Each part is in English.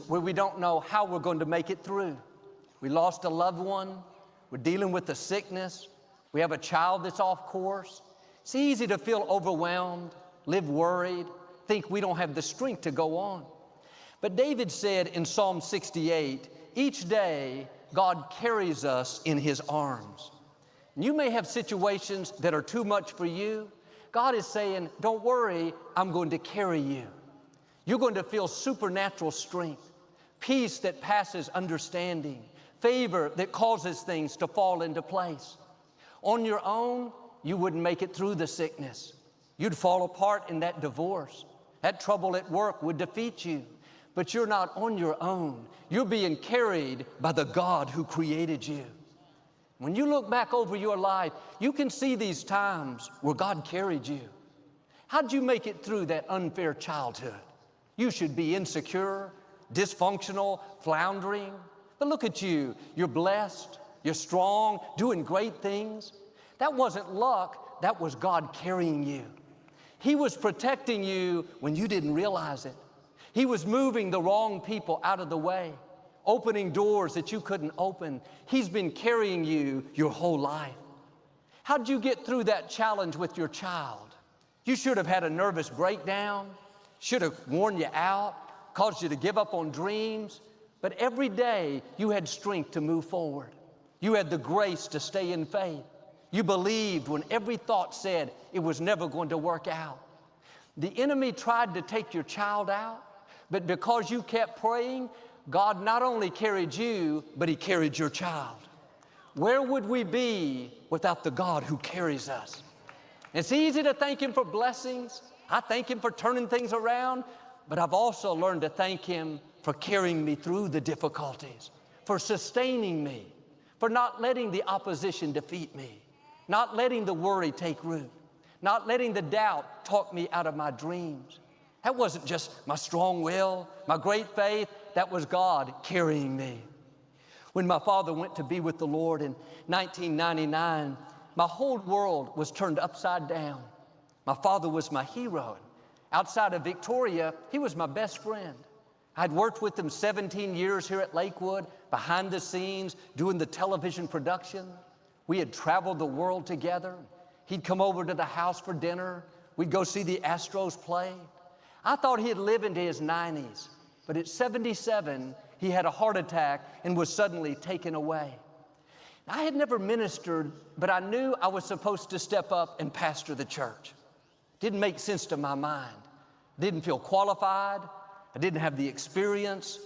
where we don't know how we're going to make it through. We lost a loved one. We're dealing with a sickness. We have a child that's off course. It's easy to feel overwhelmed, live worried, think we don't have the strength to go on. But David said in Psalm 68, each day God carries us in His arms. And you may have situations that are too much for you. God is saying, don't worry, I'm going to carry you. You're going to feel supernatural strength, peace that passes understanding, favor that causes things to fall into place. On your own, you wouldn't make it through the sickness. You'd fall apart in that divorce. That trouble at work would defeat you. But you're not on your own. You're being carried by the God who created you. When you look back over your life, you can see these times where God carried you. How'd you make it through that unfair childhood? You should be insecure, dysfunctional, floundering. But look at you. You're blessed. You're strong, doing great things. That wasn't luck. That was God carrying you. He was protecting you when you didn't realize it. He was moving the wrong people out of the way, opening doors that you couldn't open. He's been carrying you your whole life. How'd you get through that challenge with your child? You should have had a nervous breakdown, should have worn you out, caused you to give up on dreams. But every day you had strength to move forward. You had the grace to stay in faith. You believed when every thought said it was never going to work out. The enemy tried to take your child out, but because you kept praying, God not only carried you, but He carried your child. Where would we be without the God who carries us? It's easy to thank Him for blessings. I thank Him for turning things around, but I've also learned to thank Him for carrying me through the difficulties, for sustaining me, for not letting the opposition defeat me, not letting the worry take root, not letting the doubt talk me out of my dreams. That wasn't just my strong will, my great faith. That was God carrying me. When my father went to be with the Lord in 1999, my whole world was turned upside down. My father was my hero. Outside of Victoria, he was my best friend. I'd worked with him 17 years here at Lakewood, behind the scenes, doing the television production. We had traveled the world together. He'd come over to the house for dinner. We'd go see the Astros play. I thought he'd live into his 90s, but at 77, he had a heart attack and was suddenly taken away. I had never ministered, but I knew I was supposed to step up and pastor the church. Didn't make sense to my mind. Didn't feel qualified. I didn't have the experience.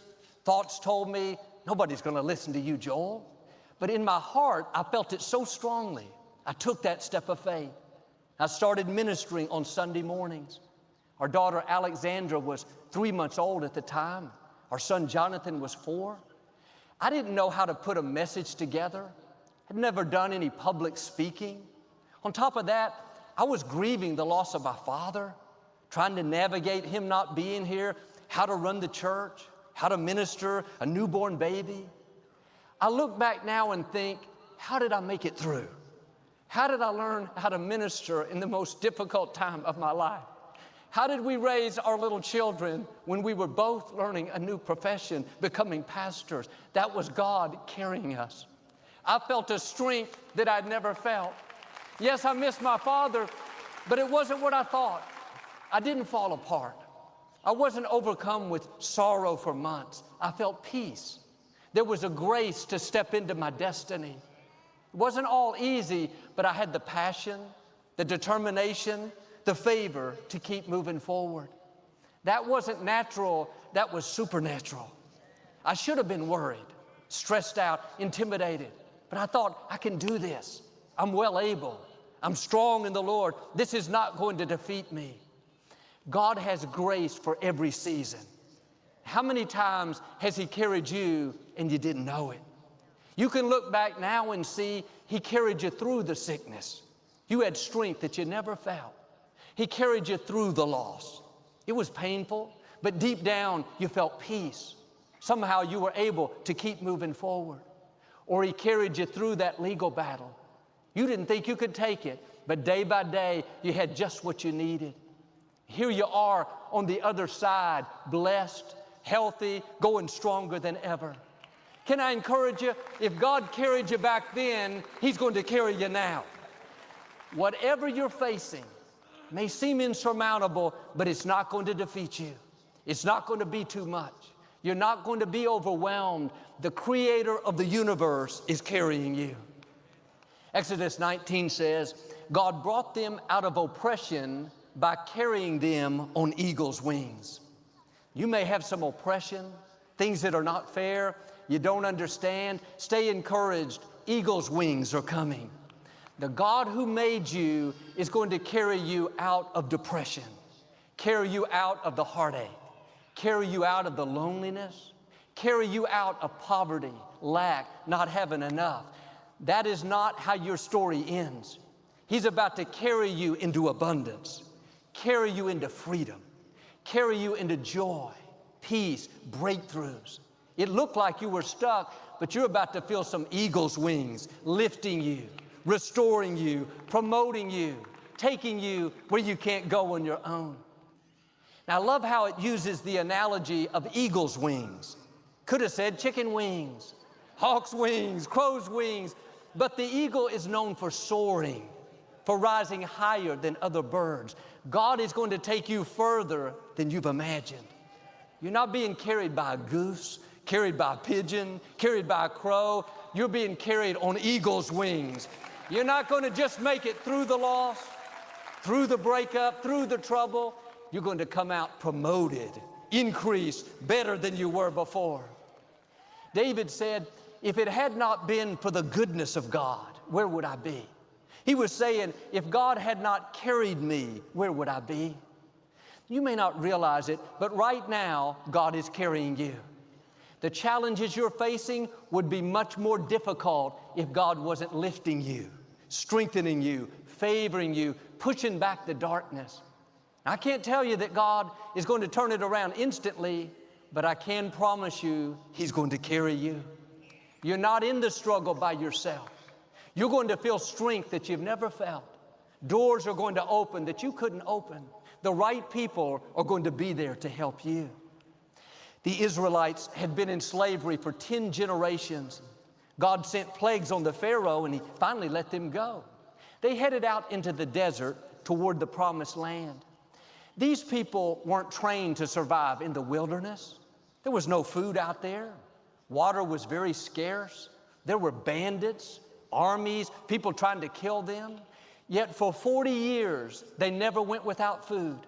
Thoughts told me, nobody's going to listen to you, Joel. But in my heart, I felt it so strongly. I took that step of faith. I started ministering on Sunday mornings. Our daughter Alexandra was 3 months old at the time. Our son Jonathan was 4. I didn't know how to put a message together. I'd never done any public speaking. On top of that, I was grieving the loss of my father, trying to navigate him not being here, how to run the church, how to minister a newborn baby. I look back now and think, how did I make it through? How did I learn how to minister in the most difficult time of my life? How did we raise our little children when we were both learning a new profession, becoming pastors? That was God carrying us. I felt a strength that I'd never felt. Yes, I missed my father, but it wasn't what I thought. I didn't fall apart. I wasn't overcome with sorrow for months. I felt peace. There was a grace to step into my destiny. It wasn't all easy, but I had the passion, the determination, the favor to keep moving forward. That wasn't natural, that was supernatural. I should have been worried, stressed out, intimidated, but I thought, I can do this. I'm well able. I'm strong in the Lord. This is not going to defeat me. God has grace for every season. How many times has He carried you and you didn't know it? You can look back now and see He carried you through the sickness. You had strength that you never felt. He carried you through the loss. It was painful, but deep down you felt peace. Somehow you were able to keep moving forward. Or He carried you through that legal battle. You didn't think you could take it, but day by day you had just what you needed. Here you are on the other side, blessed, healthy, going stronger than ever. Can I encourage you? If God carried you back then, He's going to carry you now. Whatever you're facing may seem insurmountable, but it's not going to defeat you. It's not going to be too much. You're not going to be overwhelmed. The Creator of the universe is carrying you. Exodus 19 says, God brought them out of oppression by carrying them on eagle's wings. You may have some oppression, things that are not fair, you don't understand. Stay encouraged. Eagle's wings are coming. The God who made you is going to carry you out of depression, carry you out of the heartache, carry you out of the loneliness, carry you out of poverty, lack, not having enough. That is not how your story ends. He's about to carry you into abundance, carry you into freedom, carry you into joy, peace, breakthroughs. It looked like you were stuck, but you're about to feel some eagle's wings lifting you, restoring you, promoting you, taking you where you can't go on your own. Now, I love how it uses the analogy of eagle's wings. Could have said chicken wings, hawk's wings, crow's wings, but the eagle is known for soaring, for rising higher than other birds. God is going to take you further than you've imagined. You're not being carried by a goose, carried by a pigeon, carried by a crow. You're being carried on eagle's wings. You're not going to just make it through the loss, through the breakup, through the trouble. You're going to come out promoted, increased, better than you were before. David said, if it had not been for the goodness of God, where would I be? He was saying, if God had not carried me, where would I be? You may not realize it, but right now, God is carrying you. The challenges you're facing would be much more difficult if God wasn't lifting you, strengthening you, favoring you, pushing back the darkness. I can't tell you that God is going to turn it around instantly, but I can promise you He's going to carry you. You're not in the struggle by yourself. You're going to feel strength that you've never felt. Doors are going to open that you couldn't open. The right people are going to be there to help you. The Israelites had been in slavery for 10 generations. God sent plagues on the Pharaoh, and He finally let them go. They headed out into the desert toward the promised land. These people weren't trained to survive in the wilderness. There was no food out there. Water was very scarce. There were bandits, armies, people trying to kill them. Yet for 40 years, they never went without food.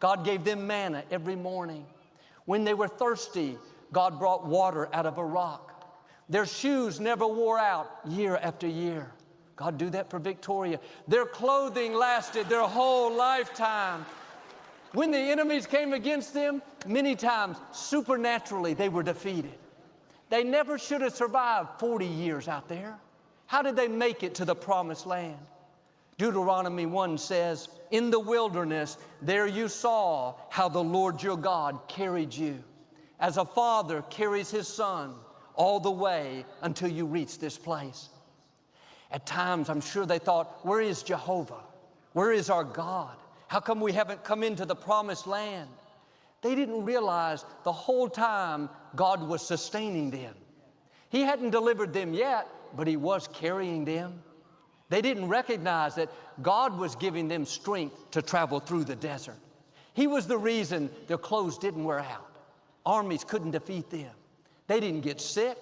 God gave them manna every morning. When they were thirsty, God brought water out of a rock. Their shoes never wore out year after year. God do that for Victoria. Their clothing lasted their whole lifetime. When the enemies came against them, many times, supernaturally, they were defeated. They never should have survived 40 years out there. How did they make it to the promised land? Deuteronomy 1 says, in the wilderness, there you saw how the Lord your God carried you, as a father carries his son all the way until you reach this place. At times, I'm sure they thought, where is Jehovah? Where is our God? How come we haven't come into the promised land? They didn't realize the whole time God was sustaining them. He hadn't delivered them yet, but He was carrying them. They didn't recognize that God was giving them strength to travel through the desert. He was the reason their clothes didn't wear out. Armies couldn't defeat them. They didn't get sick.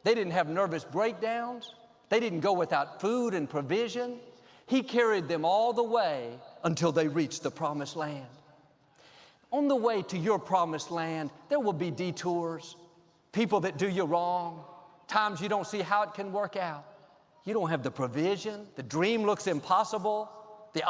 They didn't have nervous breakdowns. They didn't go without food and provision. He carried them all the way until they reached the promised land. On the way to your promised land, there will be detours, people that do you wrong, times you don't see how it can work out. You don't have the provision. The dream looks impossible. The